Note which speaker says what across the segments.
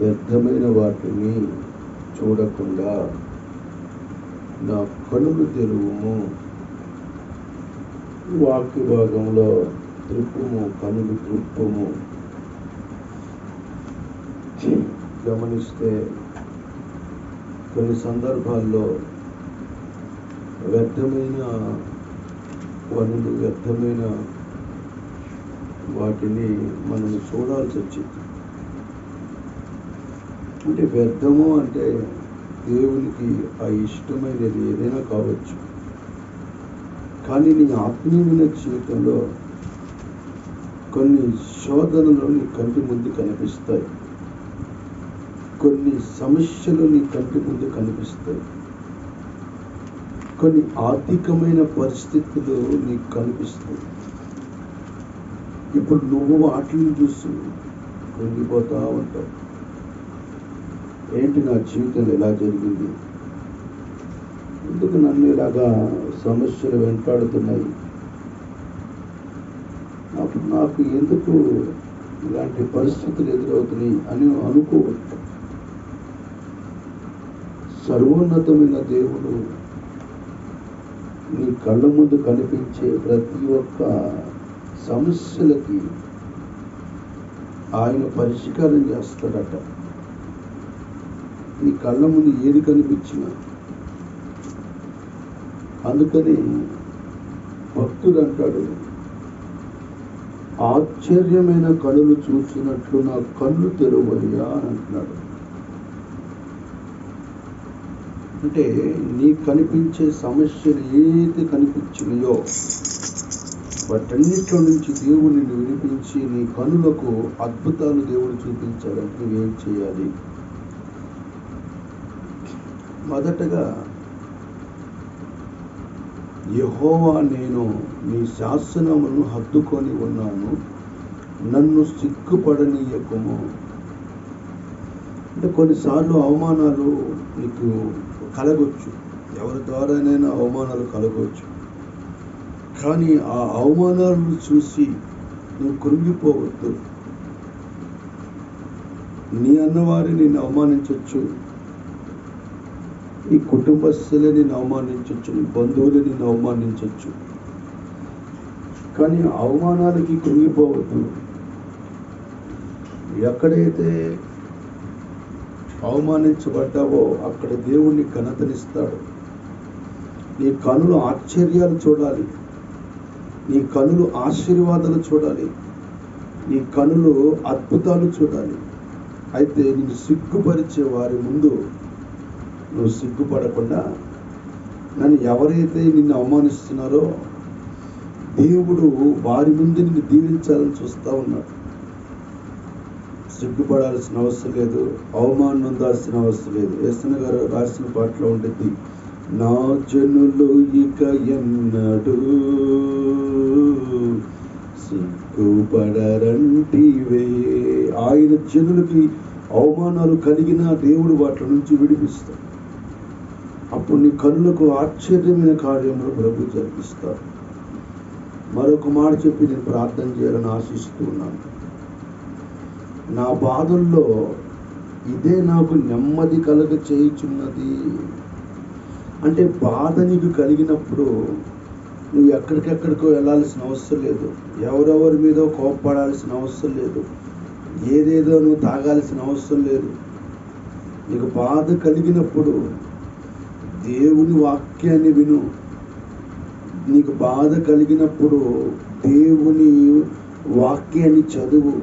Speaker 1: వ్యర్థమైన వాటిని చూడకుండా నా కనులు తెరువుము. వాక్య భాగంలో త్రిప్పుము, కనులు త్రిప్పుము. గమనిస్తే కొన్ని సందర్భాల్లో వ్యర్థమైన పనులు, వ్యర్థమైన వాటిని మనం చూడాల్సి వచ్చింది. అంటే వ్యర్థము అంటే దేవునికి ఆ ఇష్టమైనది ఏదైనా కావచ్చు. కానీ నీ ఆత్మీయమైన జీవితంలో కొన్ని శోధనలు నీ కంటి ముందు కనిపిస్తాయి, కొన్ని సమస్యలు నీ కంటి ముందు కనిపిస్తాయి, కొన్ని ఆర్థికమైన పరిస్థితులు నీకు కనిపిస్తాయి. ఇప్పుడు నువ్వు వాటిని చూసి కృంగిపోతా ఉంటావు. ఏంటి నా జీవితంలో ఎలా జరిగింది, ఎందుకు నన్ను ఇలాగా సమస్యలు వెంటాడుతున్నాయి, అప్పుడు నాకు ఎందుకు ఇలాంటి పరిస్థితులు ఎదురవుతున్నాయి అని అనుకోవచ్చు. సర్వోన్నతమైన దేవుడు నీ కళ్ళ ముందు కనిపించే ప్రతి ఒక్క సమస్యలకి ఆయన పరిష్కారం చేస్తాడట. నీ కళ్ళ ముందు ఏది కనిపించినా. అందుకని భక్తుడు అంటాడు, ఆశ్చర్యమైన కనులు చూసినట్లు నా కళ్ళు తెరవయ్యా అని అంటున్నాడు. అంటే నీకు కనిపించే సమస్యలు ఏది కనిపించినాయో వాటన్నిట్లో నుంచి దేవుడు నిన్ను వినిపించి నీ కనులకు అద్భుతాలు దేవుడు చూపించాలంటే నువ్వేం చేయాలి? మొదటగా యెహోవా, నేను నీ శాసనములను హత్తుకొని ఉన్నాను, నన్ను సిగ్గుపడనీయకుము. అంటే కొన్నిసార్లు అవమానాలు నీకు కలగొచ్చు, ఎవరి ద్వారానైనా అవమానాలు కలగవచ్చు. కానీ ఆ అవమానాలను చూసి నువ్వు కృంగిపోవద్దు. నీ అన్నవారిని నిన్ను అవమానించవచ్చు, నీ కుటుంబస్తులే నిన్ను అవమానించవచ్చు, నీ బంధువులు నిన్ను అవమానించవచ్చు. కానీ అవమానాలకి కృంగిపోవద్దు. ఎక్కడైతే అవమానించబడ్డావో అక్కడ దేవుణ్ణి ఘనతనిస్తాడు. నీ కనులు ఆశ్చర్యాలు చూడాలి, నీ కనులు ఆశీర్వాదాలు చూడాలి, నీ కనులు అద్భుతాలు చూడాలి. అయితే నిన్ను సిగ్గుపరిచే వారి ముందు నువ్వు సిగ్గుపడకుండా, నన్ను ఎవరైతే నిన్ను అవమానిస్తున్నారో దేవుడు వారి ముందు నిన్ను దీవించాలని చూస్తూ ఉన్నాడు. సిగ్గుపడాల్సిన అవసరం లేదు, అవమానం పొందాల్సిన అవసరం లేదు. యేసయ్య గారు రాసిన పాటలో ఉండేది, నా జనులు ఇక ఎన్నడూ సిగ్గుపడరంటివే. ఆయన జనులకి అవమానాలు కలిగిన దేవుడు వాటి నుంచి విడిపిస్తాడు. అప్పుడు నీ కన్నులకు ఆశ్చర్యమైన కార్యములు ప్రభు జరిపిస్తాడు. మరొక మాట చెప్పి నేను ప్రార్థన చేయాలని ఆశిస్తూ ఉన్నాను. నా బాధల్లో ఇదే నాకు నెమ్మది కలగ చేయుచున్నది. అంటే బాధ నీకు కలిగినప్పుడు నువ్వు ఎక్కడికెక్కడికో వెళ్ళాల్సిన అవసరం లేదు, ఎవరెవరి మీద కోప్పడాల్సిన అవసరం లేదు, ఏదేదో నువ్వు తాగాల్సిన అవసరం లేదు. నీకు బాధ కలిగినప్పుడు దేవుని వాక్యాన్ని విను. నీకు బాధ కలిగినప్పుడు దేవుని వాక్యాన్ని చదువు.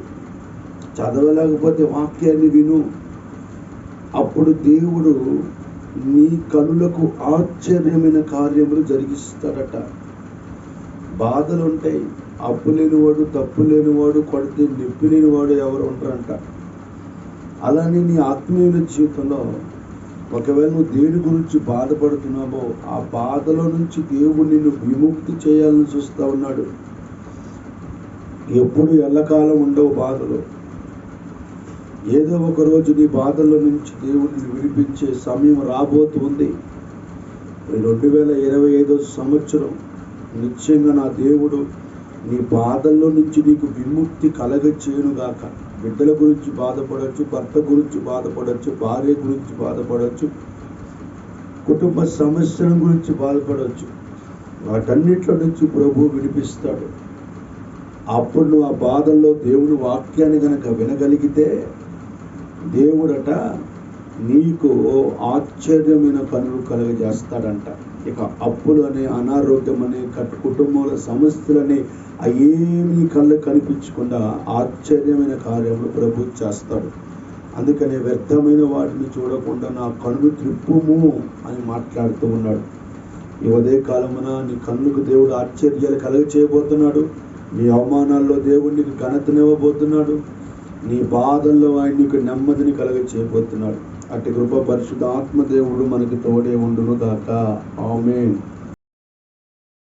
Speaker 1: చదవలేకపోతే వాక్యాన్ని విను. అప్పుడు దేవుడు నీ కనులకు ఆశ్చర్యమైన కార్యములు జరిగిస్తాడట. బాధలు ఉంటాయి, అప్పు లేనివాడు, తప్పు లేనివాడు, కొడితే నొప్పి లేనివాడు ఎవరు ఉంటారంట. అలానే నీ ఆత్మీయుల జీవితంలో ఒకవేళ నువ్వు దేని గురించి బాధపడుతున్నావో ఆ బాధలో నుంచి దేవుడు నిన్ను విముక్తి చేయాలని చూస్తూ ఉన్నాడు. ఎప్పుడు ఎల్లకాలం ఉండవు బాధలు. ఏదో ఒక రోజు నీ బాధల నుంచి దేవుడిని విడిపించే సమయం రాబోతుంది. 2025 సంవత్సరం నిశ్చయంగా నా దేవుడు నీ బాధల్లో నుంచి నీకు విముక్తి కలగచేయునుగాక. బిడ్డల గురించి బాధపడవచ్చు, భర్త గురించి బాధపడవచ్చు, భార్య గురించి బాధపడవచ్చు, కుటుంబ సమస్యల గురించి బాధపడవచ్చు. వాటన్నిటిలో నుంచి ప్రభు విడిపిస్తాడు. అప్పుడు నువ్వు ఆ బాధల్లో దేవుని వాక్యాన్ని గనక వినగలిగితే దేవుడట నీకు ఆశ్చర్యమైన పనులు కలుగజేస్తాడంట. ఇక అప్పులు అనే, అనారోగ్యం అనే, కుటుంబాల సమస్యలనే అయేమీ కళ్ళు కనిపించకుండా ఆశ్చర్యమైన కార్యములు ప్రభు చేస్తాడు. అందుకనే వ్యర్థమైన వాటిని చూడకుండా నా కన్ను త్రిప్పుము అని మాట్లాడుతూ ఉన్నాడు. ఈ ఉదయ కాలమున నీ కన్నుకు దేవుడు ఆశ్చర్యాలు కలుగ చేయబోతున్నాడు. నీ అవమానాల్లో దేవుడు నీకు ఘనతనివ్వబోతున్నాడు. నీ బాధల్లో ఆయన నీకు నెమ్మదిని కలుగ చేయబోతున్నాడు. అట్టి కృప పరిశుద్ధ ఆత్మదేవుడు మనకి తోడే ఉండును గాక. ఆమేన్.